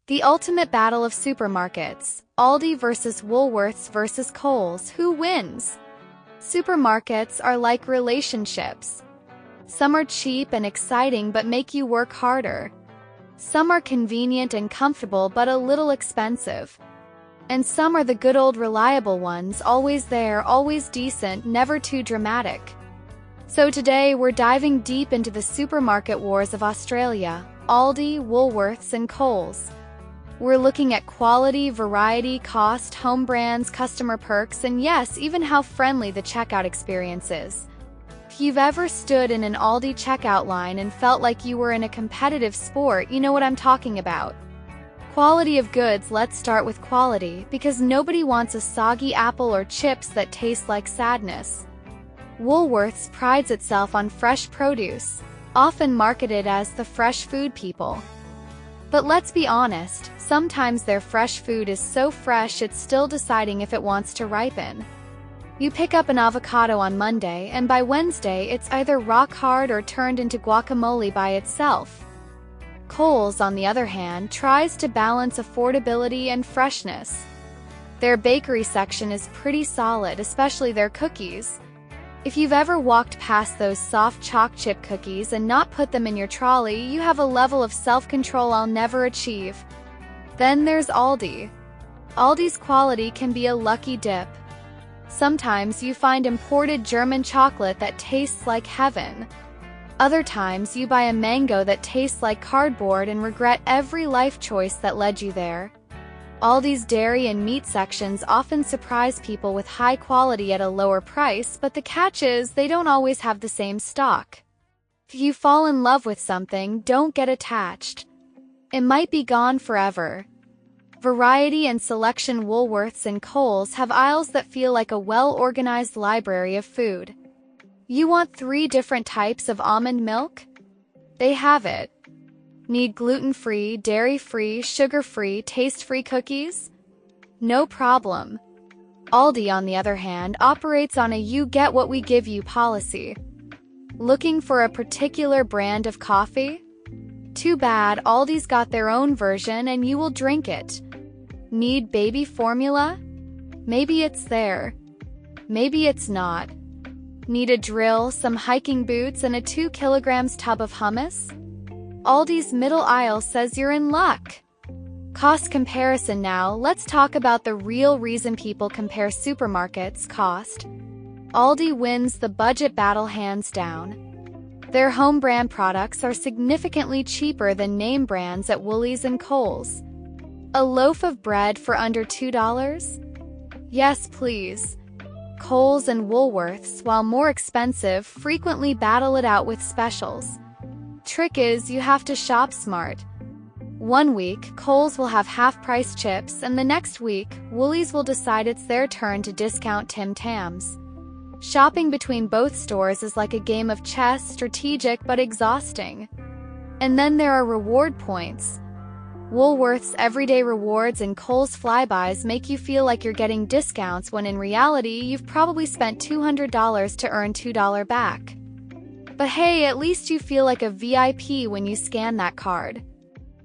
The ultimate battle of supermarkets. Aldi versus Woolworths versus Coles. Who wins? Supermarkets are like relationships. Some are cheap and exciting but make you work harder. Some are convenient and comfortable but a little expensive. And some are the good old reliable ones, always there, always decent, never too dramatic. So today we're diving deep into the supermarket wars of Australia, Aldi, Woolworths, and Coles. We're looking at quality, variety, cost, home brands, customer perks, and yes, even how friendly the checkout experience is. If you've ever stood in an Aldi checkout line and felt like you were in a competitive sport, you know what I'm talking about. Quality of goods. Let's start with quality, because nobody wants a soggy apple or chips that taste like sadness. Woolworths prides itself on fresh produce, often marketed as the fresh food people. But let's be honest, sometimes their fresh food is so fresh it's still deciding if it wants to ripen. You pick up an avocado on Monday, and by Wednesday it's either rock hard or turned into guacamole by itself. Coles, on the other hand, tries to balance affordability and freshness. Their bakery section is pretty solid, especially their cookies. If you've ever walked past those soft chalk chip cookies and not put them in your trolley, you have a level of self-control I'll never achieve. Then there's Aldi. Aldi's quality can be a lucky dip. Sometimes you find imported German chocolate that tastes like heaven. Other times you buy a mango that tastes like cardboard and regret every life choice that led you there. Aldi's dairy and meat sections often surprise people with high quality at a lower price, but the catch is they don't always have the same stock. If you fall in love with something, don't get attached. It might be gone forever. Variety and selection. Woolworths and Coles have aisles that feel like a well-organized library of food. You want 3 different types of almond milk? They have it. Need gluten-free, dairy-free, sugar-free, taste-free cookies? No problem. Aldi, on the other hand, operates on a you-get-what-we-give-you policy. Looking for a particular brand of coffee? Too bad, Aldi's got their own version and you will drink it. Need baby formula? Maybe it's there. Maybe it's not. Need a drill, some hiking boots, and a 2 kilograms tub of hummus? Aldi's middle aisle says you're in luck. Cost comparison. Now, let's talk about the real reason people compare supermarkets: cost. Aldi wins the budget battle hands down. Their home brand products are significantly cheaper than name brands at Woolies and Coles. A loaf of bread for under $2? Yes, please. Coles and Woolworths, while more expensive, frequently battle it out with specials. Trick is, you have to shop smart. One week, Coles will have half-price chips, and the next week, Woolies will decide it's their turn to discount Tim Tams. Shopping between both stores is like a game of chess, strategic but exhausting. And then there are reward points. Woolworths' everyday rewards and Coles flybys make you feel like you're getting discounts when in reality you've probably spent $200 to earn $2 back. But hey, at least you feel like a VIP when you scan that card.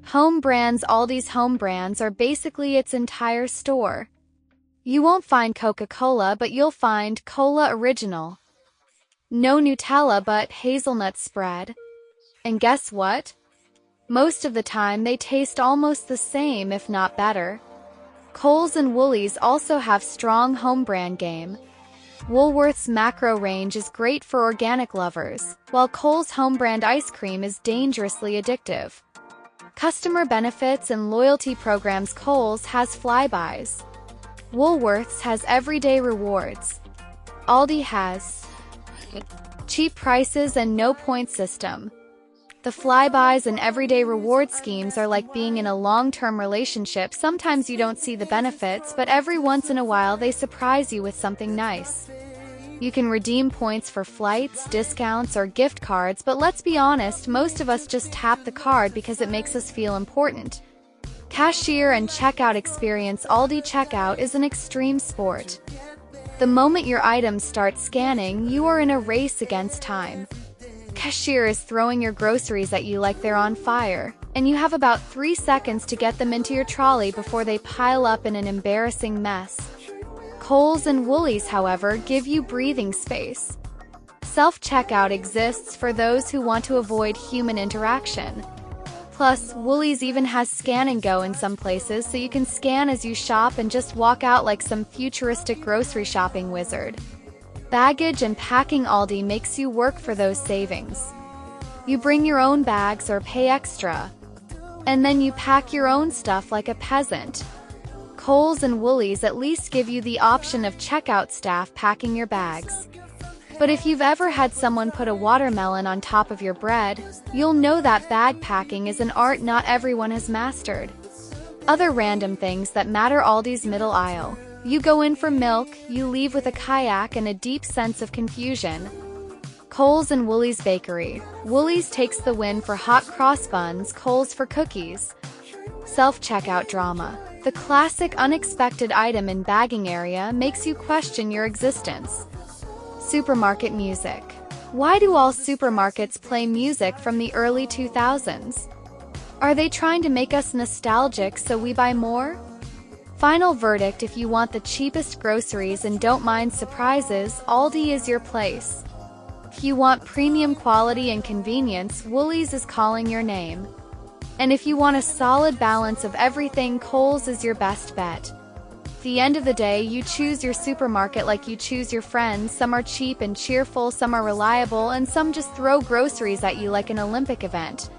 Home brands. Aldi's home brands are basically its entire store. You won't find Coca-Cola, but you'll find Cola Original. No Nutella, but hazelnut spread. And guess what? Most of the time they taste almost the same, if not better. Coles and Woolies also have strong home brand game. Woolworth's macro range is great for organic lovers, while Coles' home brand ice cream is dangerously addictive. Customer benefits and loyalty programs. Coles has flybys. Woolworths has everyday rewards. Aldi has cheap prices and no point system. The flybys and everyday reward schemes are like being in a long-term relationship. Sometimes you don't see the benefits, but every once in a while they surprise you with something nice. You can redeem points for flights, discounts, or gift cards, but let's be honest, most of us just tap the card because it makes us feel important. Cashier and checkout experience. Aldi checkout is an extreme sport. The moment your items start scanning, you are in a race against time. Cashier is throwing your groceries at you like they're on fire. and you have about 3 seconds to get them into your trolley before they pile up in an embarrassing mess. Kohl's and Woolies, however, give you breathing space. Self-checkout exists for those who want to avoid human interaction. Plus, Woolies even has scan and go in some places, so you can scan as you shop and just walk out like some futuristic grocery shopping wizard. Baggage and packing. Aldi makes you work for those savings. You bring your own bags or pay extra, and then you pack your own stuff like a peasant. Kohl's and Woolies at least give you the option of checkout staff packing your bags. But if you've ever had someone put a watermelon on top of your bread, you'll know that bag packing is an art not everyone has mastered. Other random things that matter. Aldi's middle aisle. You go in for milk, you leave with a kayak and a deep sense of confusion. Kohl's and Woolies bakery. Woolies takes the win for hot cross buns, Kohl's for cookies. Self-checkout drama. The classic unexpected item in bagging area makes you question your existence. Supermarket music. Why do all supermarkets play music from the early 2000s? Are they trying to make us nostalgic so we buy more? Final verdict: if you want the cheapest groceries and don't mind surprises, Aldi is your place. If you want premium quality and convenience, Woolies is calling your name. And if you want a solid balance of everything, Kohl's is your best bet. At the end of the day, you choose your supermarket like you choose your friends. Some are cheap and cheerful, some are reliable, and some just throw groceries at you like an Olympic event.